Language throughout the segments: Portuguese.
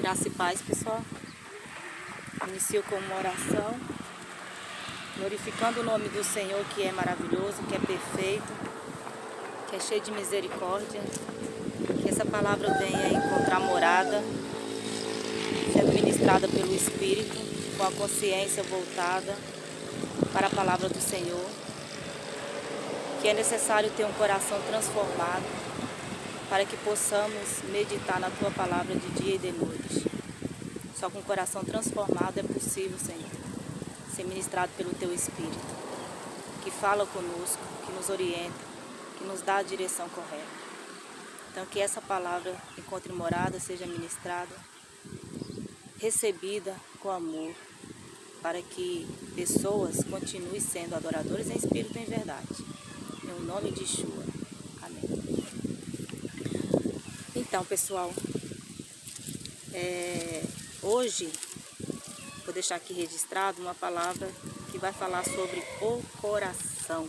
Graça e paz, pessoal. Inicio com uma oração, glorificando o nome do Senhor, que é maravilhoso, que é perfeito, que é cheio de misericórdia. Que essa palavra venha encontrar morada, sendo ministrada pelo Espírito, com a consciência voltada para a palavra do Senhor. Que é necessário ter um coração transformado, para que possamos meditar na Tua palavra de dia e de noite. Só com o coração transformado é possível, Senhor, ser ministrado pelo Teu Espírito, que fala conosco, que nos orienta, que nos dá a direção correta. Então que essa palavra encontre morada, seja ministrada, recebida com amor, para que pessoas continuem sendo adoradores em espírito e em verdade. Em nome de Yeshua. Amém. Então, pessoal, hoje vou deixar aqui registrado uma palavra que vai falar sobre o coração,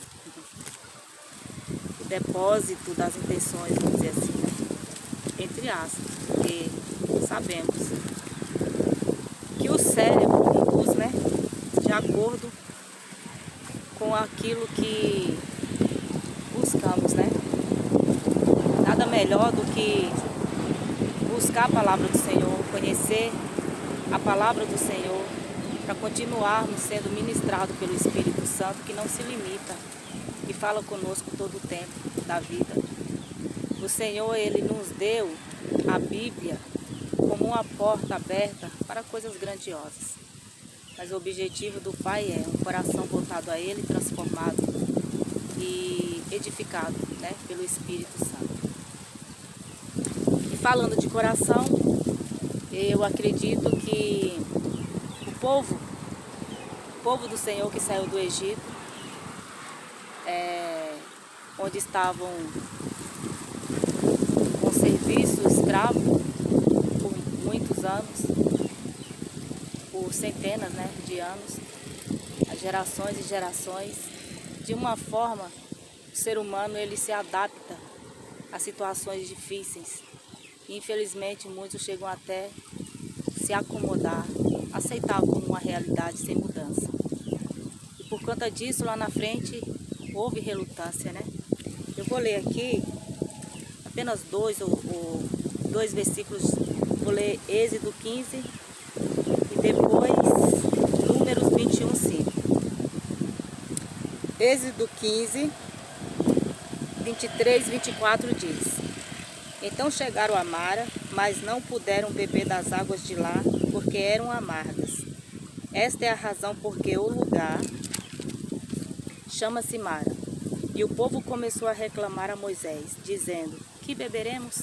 o depósito das intenções, vamos dizer assim, né? Entre aspas, porque sabemos que o cérebro conduz, né, de acordo com aquilo que buscamos, né? Nada melhor do que buscar a palavra do Senhor, conhecer a palavra do Senhor, para continuarmos sendo ministrados pelo Espírito Santo, que não se limita e fala conosco todo o tempo da vida. O Senhor, Ele nos deu a Bíblia como uma porta aberta para coisas grandiosas. Mas o objetivo do Pai é um coração voltado a Ele, transformado e edificado, né, pelo Espírito Santo. E falando de coração, eu acredito que o povo do Senhor que saiu do Egito, onde estavam com serviço escravo por muitos anos, por centenas, né, de anos, gerações e gerações, de uma forma, o ser humano ele se adapta a situações difíceis. E, infelizmente, muitos chegam até se acomodar, aceitar como uma realidade sem mudança. E por conta disso, lá na frente, houve relutância, né? Eu vou ler aqui apenas dois versículos. Vou ler Êxodo 15 e depois Números 21, 5. Êxodo 15, 23 e 24 diz: Então chegaram a Mara, mas não puderam beber das águas de lá, porque eram amargas. Esta é a razão porque o lugar chama-se Mara. E o povo começou a reclamar a Moisés, dizendo: Que beberemos?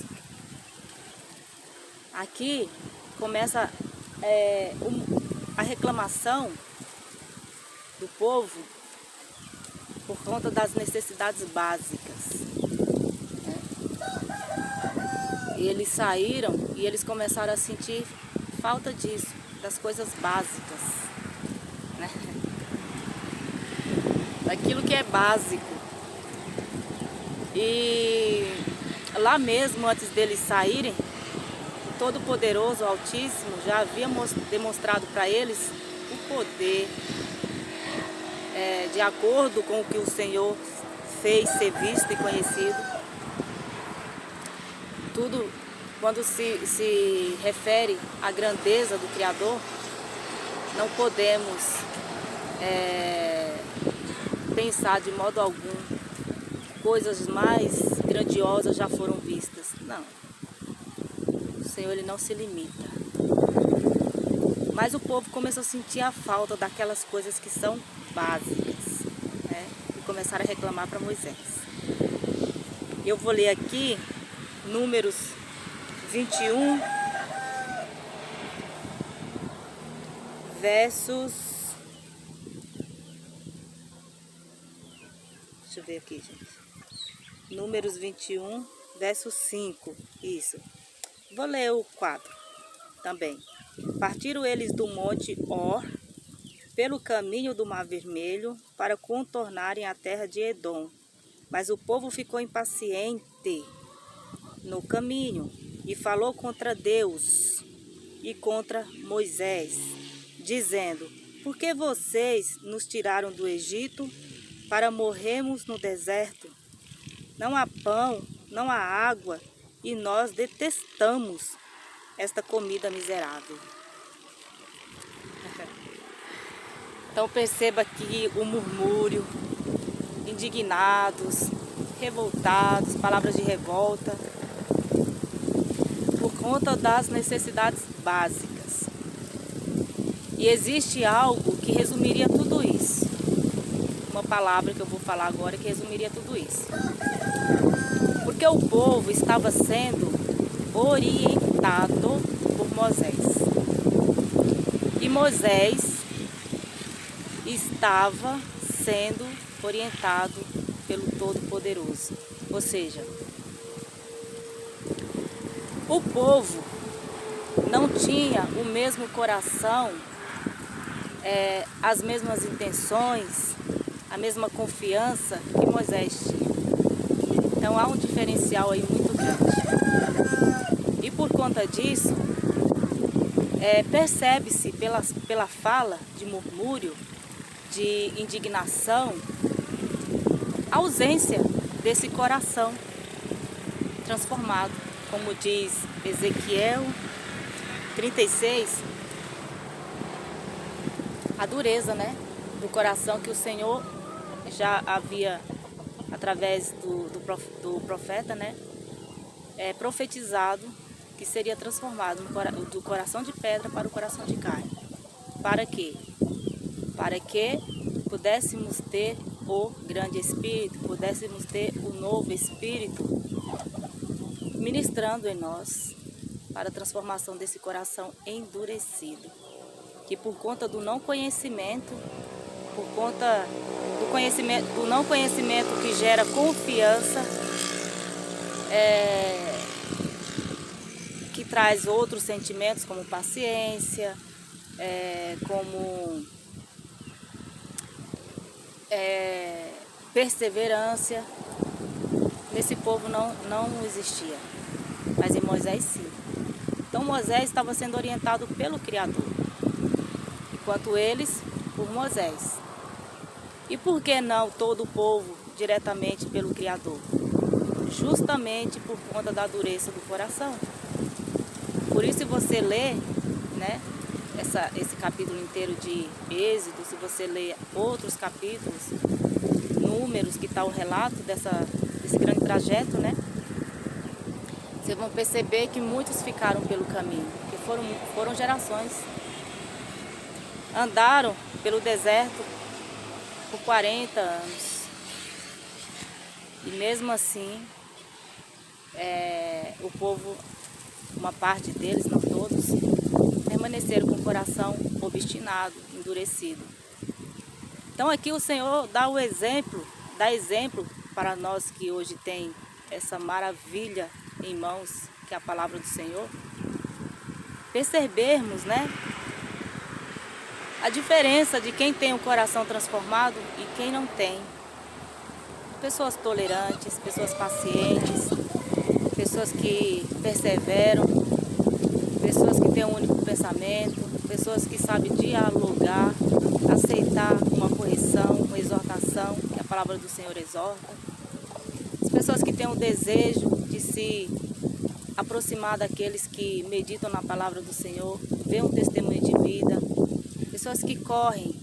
Aqui começa a reclamação do povo por conta das necessidades básicas. Eles saíram e eles começaram a sentir falta disso, das coisas básicas, né? Daquilo que é básico. E lá mesmo, antes deles saírem, o Todo-Poderoso, o Altíssimo, já havia demonstrado para eles o poder, de acordo com o que o Senhor fez ser visto e conhecido. Tudo, quando se refere à grandeza do Criador, não podemos pensar de modo algum coisas mais grandiosas já foram vistas. Não. O Senhor, Ele não se limita. Mas o povo começou a sentir a falta daquelas coisas que são básicas, né? E começaram a reclamar para Moisés. Eu vou ler aqui Números 21, versos... Deixa eu ver aqui, gente. Números 21, verso 5. Isso. Vou ler o 4 também. Partiram eles do monte Or, pelo caminho do Mar Vermelho, para contornarem a terra de Edom. Mas o povo ficou impaciente no caminho e falou contra Deus, e contra Moisés, dizendo: por que vocês nos tiraram do Egito para morrermos no deserto? Não há pão, não há água, e nós detestamos esta comida miserável. Então perceba aqui o murmúrio, indignados, revoltados, palavras de revolta, por conta das necessidades básicas. E existe algo que resumiria tudo isso. Uma palavra que eu vou falar agora que resumiria tudo isso. Porque o povo estava sendo orientado por Moisés. E Moisés estava sendo orientado pelo Todo-Poderoso. Ou seja, o povo não tinha o mesmo coração, as mesmas intenções, a mesma confiança que Moisés tinha. Então há um diferencial aí muito grande. E por conta disso, percebe-se pela fala de murmúrio, de indignação, a ausência desse coração transformado, como diz Ezequiel 36, a dureza, né, do coração que o Senhor já havia, através do profeta, né, profetizado que seria transformado do coração de pedra para o coração de carne. Para quê? Para que pudéssemos ter o grande Espírito, pudéssemos ter o novo Espírito ministrando em nós para a transformação desse coração endurecido, que por conta do não conhecimento, por conta do não conhecimento que gera confiança, que traz outros sentimentos como paciência, como perseverança. Nesse povo não existia, mas em Moisés sim. Então Moisés estava sendo orientado pelo Criador, enquanto eles por Moisés. E por que não todo o povo diretamente pelo Criador? Justamente por conta da dureza do coração. Por isso, se você lê, né, esse capítulo inteiro de Êxodo, se você lê outros capítulos, Números, que está o relato desse grande trajeto, né, vocês vão perceber que muitos ficaram pelo caminho, que foram gerações. Andaram pelo deserto por 40 anos. E mesmo assim, o povo, uma parte deles, não todos, permaneceram com o coração obstinado, endurecido. Então aqui o Senhor dá exemplo para nós que hoje tem essa maravilha em mãos, que é a palavra do Senhor, percebermos, né, a diferença de quem tem o coração transformado e quem não tem. Pessoas tolerantes, pessoas pacientes, pessoas que perseveram, pessoas que têm um único pensamento, pessoas que sabem dialogar, aceitar uma correção, uma exortação, que a palavra do Senhor exorta. As pessoas que têm o desejo de se aproximar daqueles que meditam na palavra do Senhor, ver um testemunho de vida. Pessoas que correm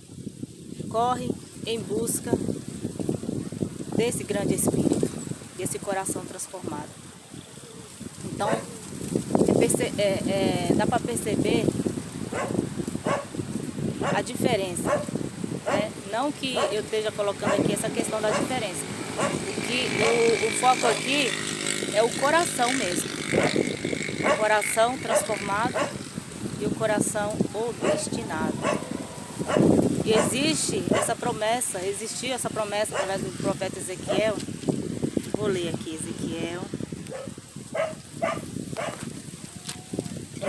em busca desse grande Espírito, desse coração transformado. Então, dá para perceber a diferença, né? Não que eu esteja colocando aqui essa questão da diferença. O foco aqui é o coração mesmo. O coração transformado e o coração obstinado. E existiu essa promessa através do profeta Ezequiel. Vou ler aqui Ezequiel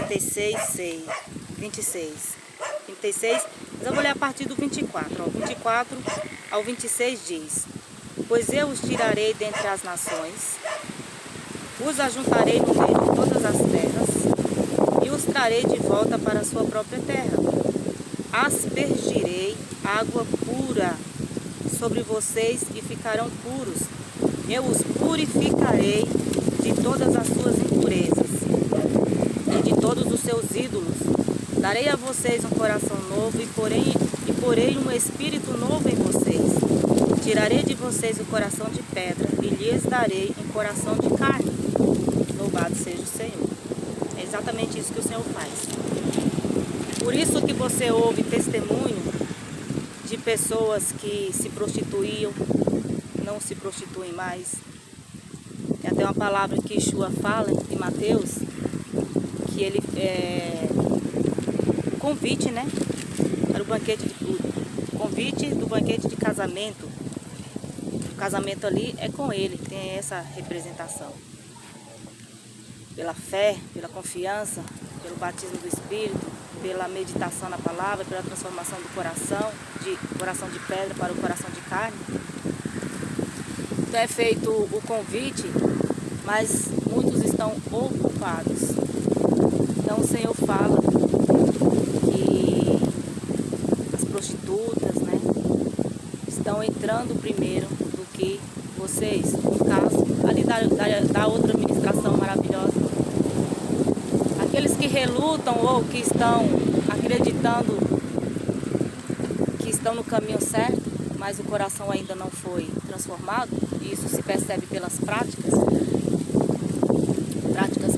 26, mas eu vou ler a partir do 24. 24 ao 26 diz: pois eu os tirarei dentre as nações, os ajuntarei no meio de todas as terras, e os trarei de volta para a sua própria terra. Aspergirei água pura sobre vocês e ficarão puros. Eu os purificarei de todas as suas impurezas e de todos os seus ídolos. Darei a vocês um coração novo e porei um espírito novo em vocês. Tirarei de vocês o coração de pedra e lhes darei um coração de carne. Louvado seja o Senhor. É exatamente isso que o Senhor faz. Por isso que você ouve testemunho de pessoas que se prostituíam, não se prostituem mais. Tem até uma palavra que Yeshua fala em Mateus, que ele convite, né, para o convite do banquete de casamento. O casamento ali é com ele, tem essa representação. Pela fé, pela confiança, pelo batismo do Espírito, pela meditação na palavra, pela transformação do coração, de coração de pedra para o coração de carne. Então é feito o convite, mas muitos estão ocupados. Então o Senhor fala que as prostitutas, né, estão entrando primeiro do que vocês. No caso, ali da outra ministração maravilhosa. Aqueles que relutam ou que estão acreditando que estão no caminho certo, mas o coração ainda não foi transformado, e isso se percebe pelas práticas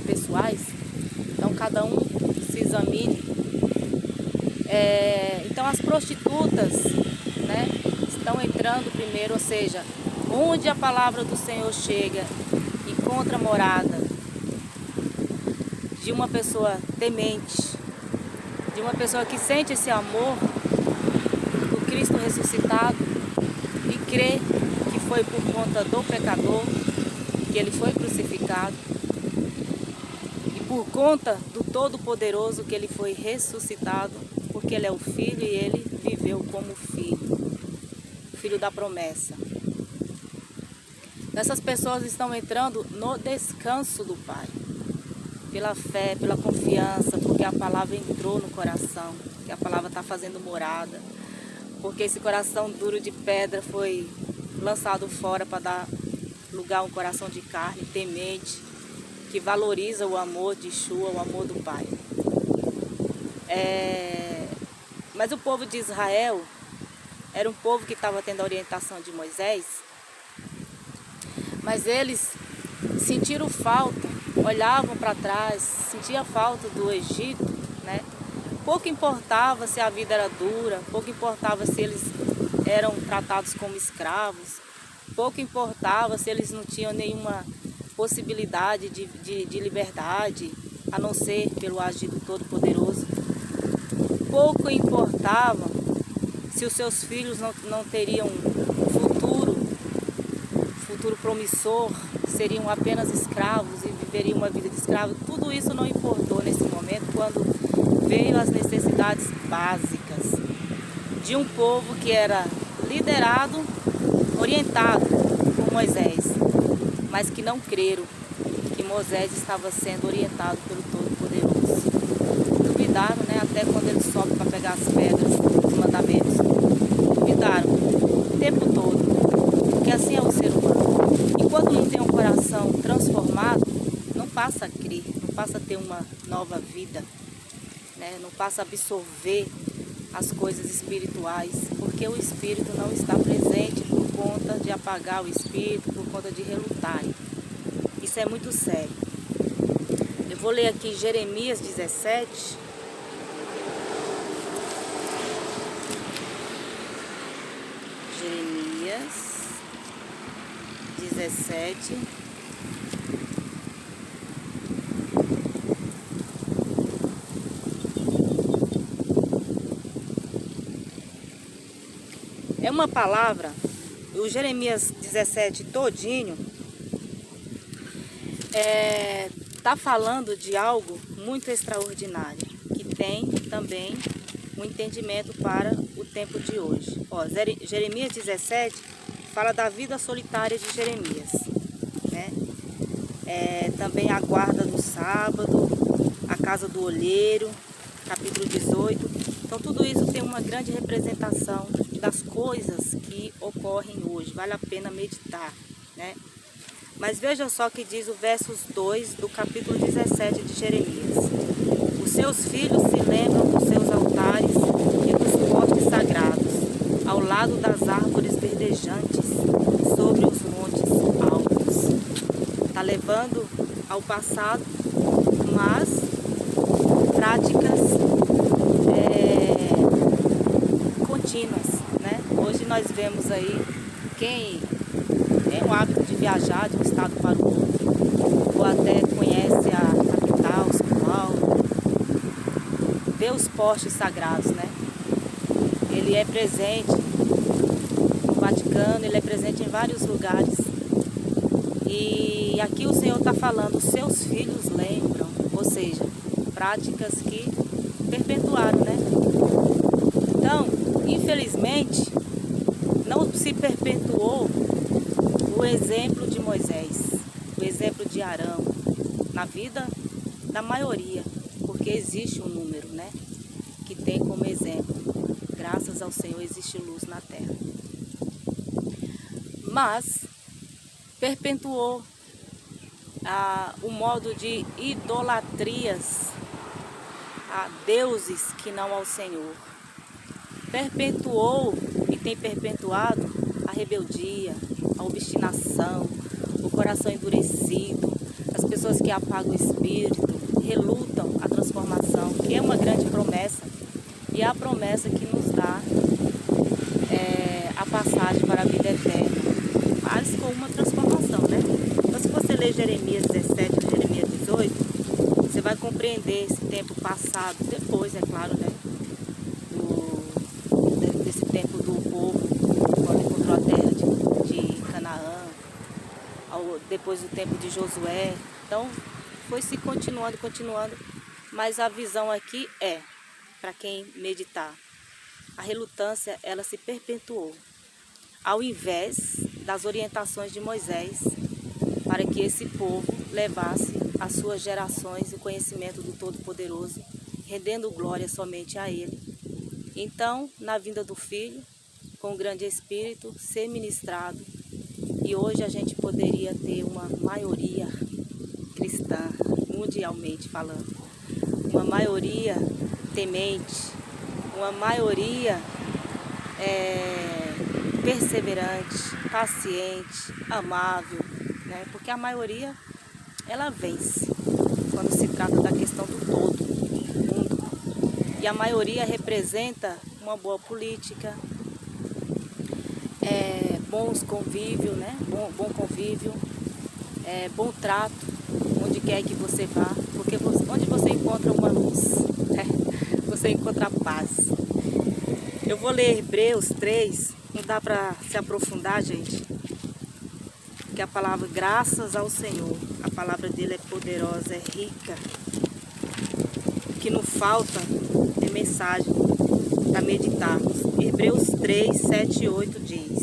pessoais. Então cada um se examine. Então as prostitutas, né, estão entrando primeiro, ou seja, onde a palavra do Senhor chega, encontra morada de uma pessoa temente, de uma pessoa que sente esse amor do Cristo ressuscitado e crê que foi por conta do pecador que ele foi crucificado e por conta do Todo-Poderoso que ele foi ressuscitado, porque ele é o Filho e ele viveu como filho, filho da promessa. Essas pessoas estão entrando no descanso do Pai, pela fé, pela confiança, porque a palavra entrou no coração, que a palavra está fazendo morada, porque esse coração duro de pedra foi lançado fora para dar lugar a um coração de carne, temente, que valoriza o amor de Yeshua, o amor do Pai. Mas o povo de Israel era um povo que estava tendo a orientação de Moisés, mas eles sentiram falta, olhavam para trás, sentiam falta do Egito, né? Pouco importava se a vida era dura, pouco importava se eles eram tratados como escravos, pouco importava se eles não tinham nenhuma possibilidade de liberdade, a não ser pelo agir do Todo-Poderoso. Pouco importava se os seus filhos não teriam futuro promissor, seriam apenas escravos e viveriam uma vida de escravo. Tudo isso não importou nesse momento, quando veio as necessidades básicas de um povo que era liderado, orientado por Moisés, mas que não creram que Moisés estava sendo orientado pelo Todo-Poderoso. Duvidaram, né? Até quando ele sobe para pegar as pedras dos mandamentos. Duvidaram o tempo todo, porque assim é o ser humano. Enquanto não tem um coração transformado, não passa a crer, não passa a ter uma nova vida, né? Não passa a absorver as coisas espirituais, porque o Espírito não está presente por conta de apagar o Espírito, por conta de relutar. Isso é muito sério. Eu vou ler aqui Jeremias 17. Jeremias 17. É uma palavra, o Jeremias 17 todinho, está falando de algo muito extraordinário, que tem também um entendimento para o tempo de hoje. Ó, Jeremias 17 fala da vida solitária de Jeremias, né? Também a guarda do sábado, a casa do olheiro, capítulo 18. Então tudo isso tem uma grande representação das coisas que ocorrem hoje. Vale a pena meditar, né? Mas veja só que diz o versos 2 do capítulo 17 de Jeremias. Os seus filhos se lembram dos seus altares e dos postes sagrados, ao lado das árvores verdejantes, sobre os montes altos. Está levando ao passado, mas práticas contínuas, né? Hoje nós vemos aí quem tem o hábito de viajar de um estado para o outro, ou até conhece a capital, São Paulo, vê os postes sagrados, né? Ele é presente no Vaticano, ele é presente em vários lugares. E aqui o Senhor está falando, seus filhos lembram, ou seja, práticas que perpetuaram, né? Então, infelizmente, não se perpetuou o exemplo de Moisés, o exemplo de Arão, na vida da maioria, porque existe um número, né, que tem como exemplo. Graças ao Senhor existe luz na terra. Mas perpetuou o modo de idolatrias a deuses que não ao Senhor. Perpetuou e tem perpetuado a rebeldia, a obstinação, o coração endurecido, as pessoas que apagam o espírito, relutam a transformação, que é uma grande promessa, e é a promessa que nos dá a passagem para a vida eterna, mas com uma transformação, né? Então, se você ler Jeremias 17 e Jeremias 18, você vai compreender esse tempo passado, depois, é claro, né? Desse tempo do povo, quando encontrou a terra de Canaã, depois do tempo de Josué. Então, foi se continuando, mas a visão aqui para quem meditar, a relutância, ela se perpetuou, ao invés das orientações de Moisés, para que esse povo levasse às suas gerações o conhecimento do Todo-Poderoso, rendendo glória somente a Ele. Então, na vinda do Filho, com o grande Espírito, ser ministrado, e hoje a gente poderia ter uma maioria cristã, mundialmente falando, uma maioria temente, uma maioria perseverante, paciente, amável, né? Porque a maioria, ela vence quando se trata da questão do todo mundo. E a maioria representa uma boa política, bons convívio, né? Bom convívio, bom trato, onde quer que você vá, porque onde você encontra uma luz, você encontra a paz. Eu vou ler Hebreus 3, não dá para se aprofundar, gente, porque a palavra, graças ao Senhor, a palavra dele é poderosa, é rica. O que não falta é mensagem para meditarmos. Hebreus 3, 7 e 8 diz: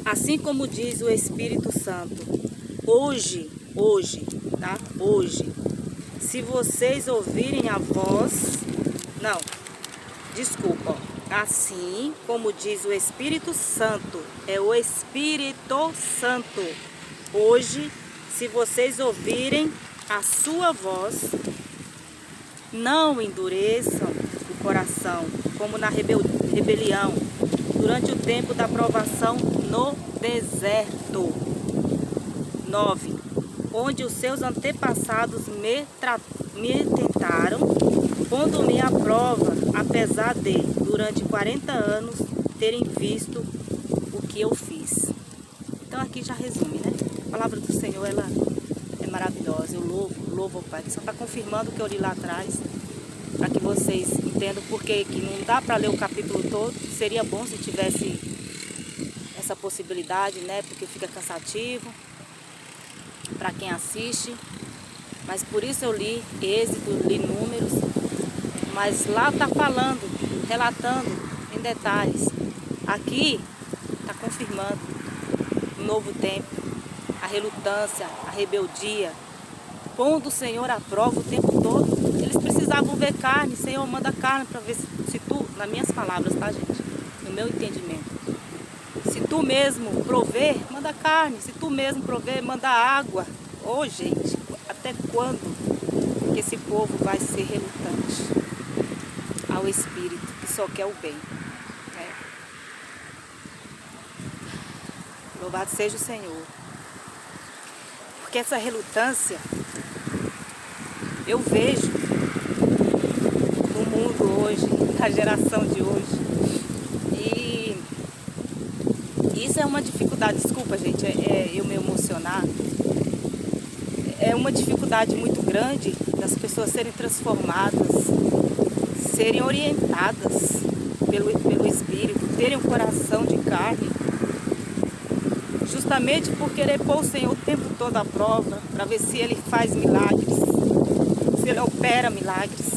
assim como diz o Espírito Santo, hoje, tá? Hoje, se vocês ouvirem a voz, assim como diz o Espírito Santo, é o Espírito Santo. Hoje, se vocês ouvirem a sua voz, não endureçam o coração, como na rebelião, durante o tempo da provação no deserto. 9. Onde os seus antepassados me tentaram, pondo-me à prova, apesar de, durante 40 anos, terem visto o que eu fiz. Então aqui já resume, né? A palavra do Senhor, ela é maravilhosa. Eu louvo ao Pai, que só está confirmando o que eu li lá atrás, para que vocês entendam porque que não dá para ler o capítulo todo. Seria bom se tivesse essa possibilidade, né? Porque fica cansativo para quem assiste. Mas por isso eu li Êxodo, li Números, mas lá está falando, relatando em detalhes. Aqui está confirmando o novo tempo, a relutância, a rebeldia, pondo o Senhor à prova o tempo todo. Eles precisavam ver carne. Senhor, manda carne para ver se tu, nas minhas palavras, tá, gente? No meu entendimento. Se tu mesmo prover, manda carne. Se tu mesmo prover, manda água. Ô, gente, até quando que esse povo vai ser relutante ao Espírito, que só quer o bem? Né? Louvado seja o Senhor. Porque essa relutância, eu vejo no mundo hoje, na geração de hoje. E isso é uma dificuldade, desculpa, gente, eu me emocionar. É uma dificuldade muito grande das pessoas serem transformadas, serem orientadas pelo Espírito, terem um coração de carne, justamente por querer pôr o Senhor o tempo todo à prova, para ver se Ele faz milagres, se Ele opera milagres,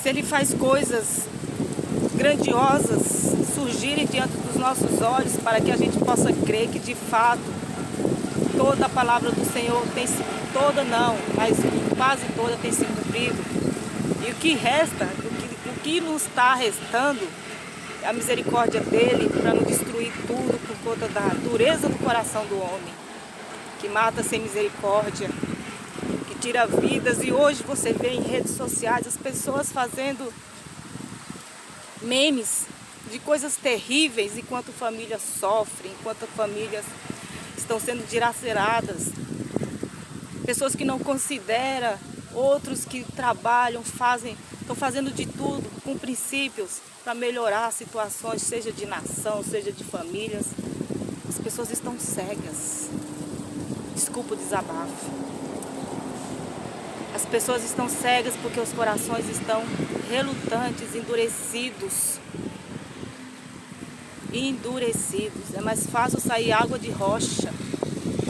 se Ele faz coisas grandiosas surgirem diante dos nossos olhos, para que a gente possa crer que de fato toda a palavra do Senhor tem se, toda não, mas quase toda tem se cumprido. E o que resta, o que nos está restando é a misericórdia dele para não destruir tudo por conta da dureza do coração do homem, que mata sem misericórdia, que tira vidas. E hoje você vê em redes sociais as pessoas fazendo memes de coisas terríveis enquanto famílias sofrem, enquanto famílias estão sendo dilaceradas. Pessoas que não consideram, outros que trabalham, estão fazendo de tudo com princípios para melhorar situações, seja de nação, seja de famílias. As pessoas estão cegas. Desculpa o desabafo. As pessoas estão cegas porque os corações estão relutantes, endurecidos. Endurecidos. É mais fácil sair água de rocha,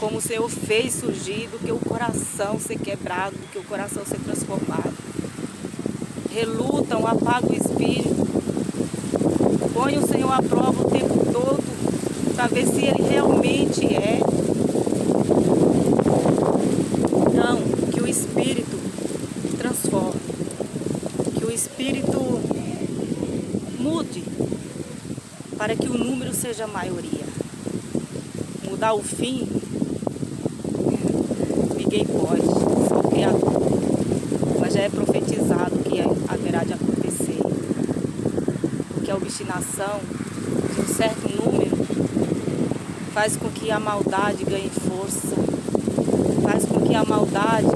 como o Senhor fez surgir, do que o coração ser quebrado, do que o coração ser transformado. Relutam, apagam o espírito, põem o Senhor à prova o tempo todo, para ver se Ele realmente é. Não, que o Espírito transforme, que o Espírito mude, para que o número seja a maioria. Mudar o fim, ninguém pode, só o Criador. Mas já é profetizado que haverá de acontecer. Porque a obstinação de um certo número faz com que a maldade ganhe força, faz com que a maldade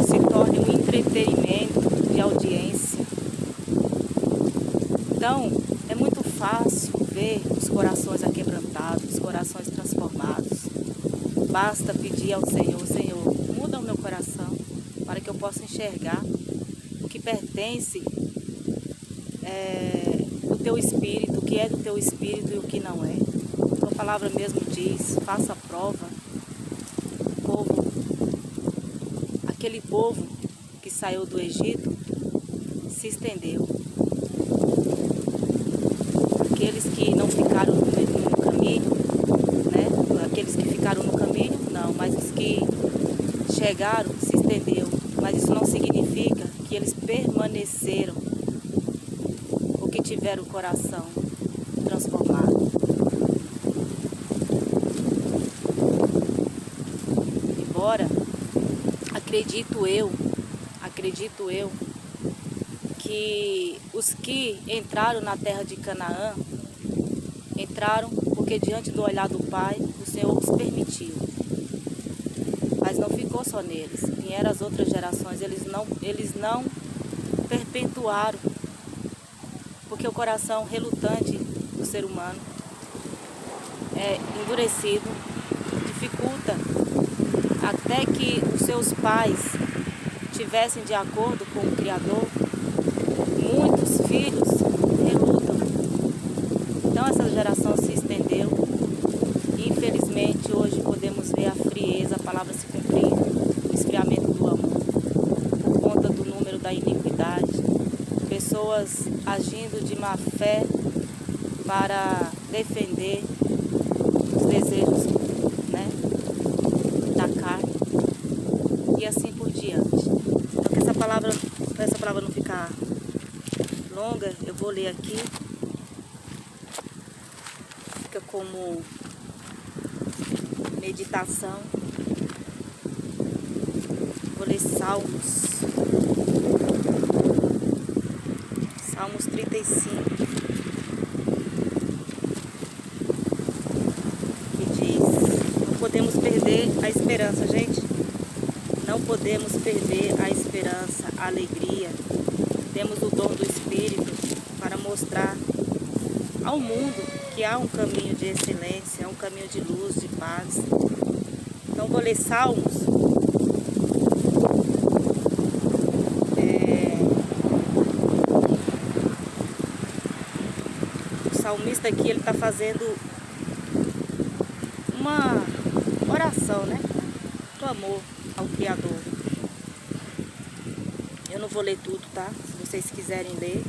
se torne um entretenimento de audiência. Então, é muito fácil ver os corações aquebrantados, os corações transformados. Basta pedir ao Senhor: Senhor, muda o meu coração, para que eu possa enxergar o que pertence do teu Espírito, o que é do teu Espírito e o que não é. A palavra mesmo diz: faça a prova. O povo, aquele povo que saiu do Egito, se estendeu. Aqueles que não ficaram no caminho, né? Aqueles que ficaram no caminho, não, mas os que chegaram, se estendeu. Mas isso não significa que eles permaneceram, ou que tiveram o coração transformado. Embora, acredito eu, que os que entraram na terra de Canaã, entraram porque diante do olhar do Pai, o Senhor os permitiu. Mas não ficou só neles, vieram as outras gerações, eles não perpetuaram, porque o coração relutante do ser humano é endurecido, dificulta até que os seus pais estivessem de acordo com o Criador. Muitos filhos relutam. Então essa geração se estendeu. E infelizmente hoje podemos ver a frieza, a palavra se cumprir, o esfriamento do amor, por conta do número da iniquidade. Pessoas agindo de má fé para defender os desejos, né, da carne. para essa palavra não ficar longa, eu vou ler aqui. Fica como meditação. Vou ler Salmos 35, que diz: não podemos perder a esperança, gente. Não podemos perder a esperança, a alegria. Temos o dom do Espírito para mostrar ao mundo que há um caminho de excelência, um caminho de luz, de paz. Então vou ler Salmos. O salmista aqui, ele está fazendo uma oração, né? Clamor ao Criador. Eu não vou ler tudo, tá? Se vocês quiserem ler,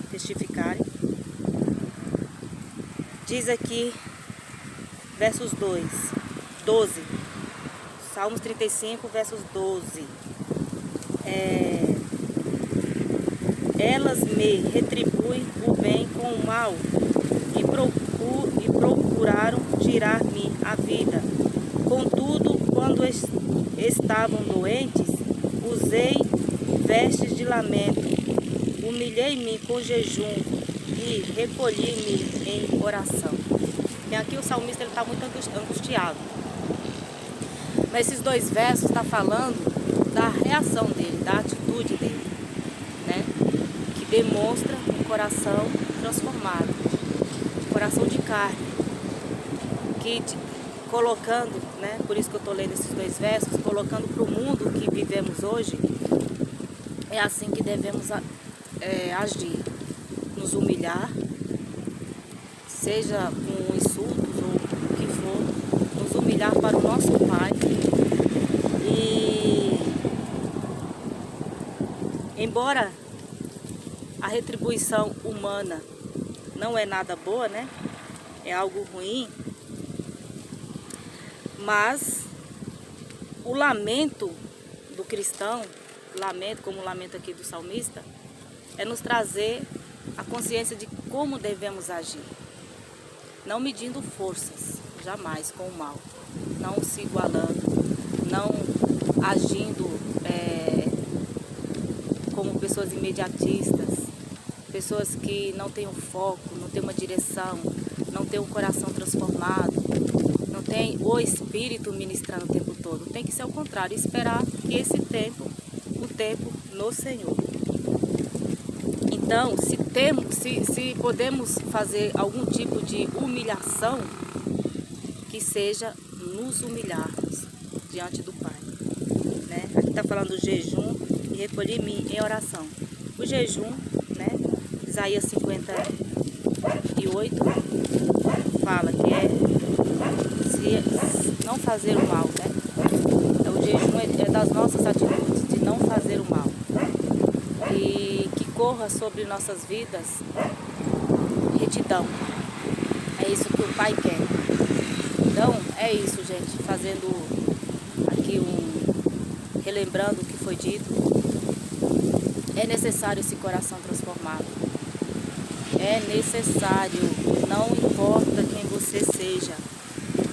testificarem. Diz aqui, versos 12. Salmos 35, versos 12. Elas me retribuem o bem com o mal e procuraram tirar-me a vida. Contudo, quando estavam doentes, usei vestes de lamento, humilhei-me com jejum e recolhi-me em oração. E aqui o salmista está muito angustiado. Mas esses dois versos estão falando da reação dele, da atitude dele, né? Que demonstra um coração transformado, um coração de carne, que colocando, né? Por isso que eu estou lendo esses dois versos, colocando para o mundo que vivemos hoje, é assim que devemos agir, nos humilhar, seja com insultos ou o que for, nos humilhar para o nosso Pai. E embora a retribuição humana não é nada boa, né? É algo ruim, mas o lamento do cristão, como o lamento aqui do salmista, é nos trazer a consciência de como devemos agir. Não medindo forças, jamais com o mal. Não se igualando, não agindo como pessoas imediatistas, pessoas que não têm um foco, não têm uma direção, não têm um coração transformado, não tem o Espírito ministrando o tempo todo. Tem que ser o contrário, esperar que esse tempo, o tempo no Senhor. Então, se podemos fazer algum tipo de humilhação, que seja nos humilharmos diante do Pai, né? Aqui está falando do jejum e recolhi-me em oração. O jejum, né? Isaías 58 fala que se não fazer o mal, né? Então, o jejum é das nossas atitudes, de não fazer o mal. E que corra sobre nossas vidas retidão. É isso que o Pai quer. Então, é isso, gente. Fazendo aqui relembrando o que foi dito. É necessário esse coração transformado. É necessário. Não importa quem você seja.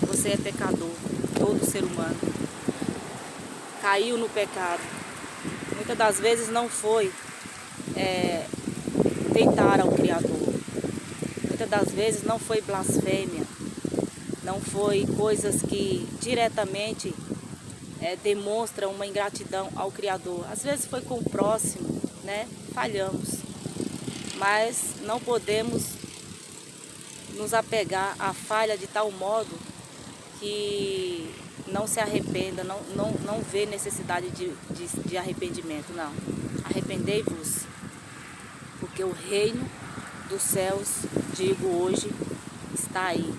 Você é pecador. Todo ser humano caiu no pecado. Muitas das vezes não foi tentar ao Criador. Muitas das vezes não foi blasfêmia. Não foi coisas que diretamente demonstram uma ingratidão ao Criador. Às vezes foi com o próximo, né? Falhamos. Mas não podemos nos apegar à falha de tal modo que não se arrependa, não vê necessidade de arrependimento, não. Arrependei-vos, porque o reino dos céus, digo hoje, está aí.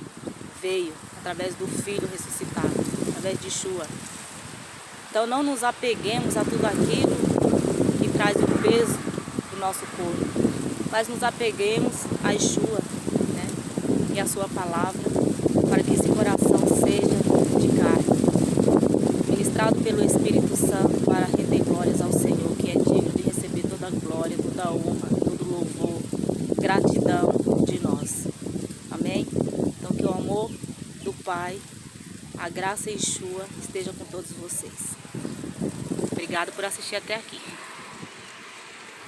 Veio através do Filho ressuscitado, através de Yeshua. Então não nos apeguemos a tudo aquilo que traz o peso do nosso corpo, mas nos apeguemos a Yeshua, né? E a sua palavra, para que esse coração seja de carne, ministrado pelo Espírito Santo, para render glórias ao Senhor, que é digno de amor do Pai, a graça e Yeshua esteja com todos vocês. Obrigada por assistir até aqui.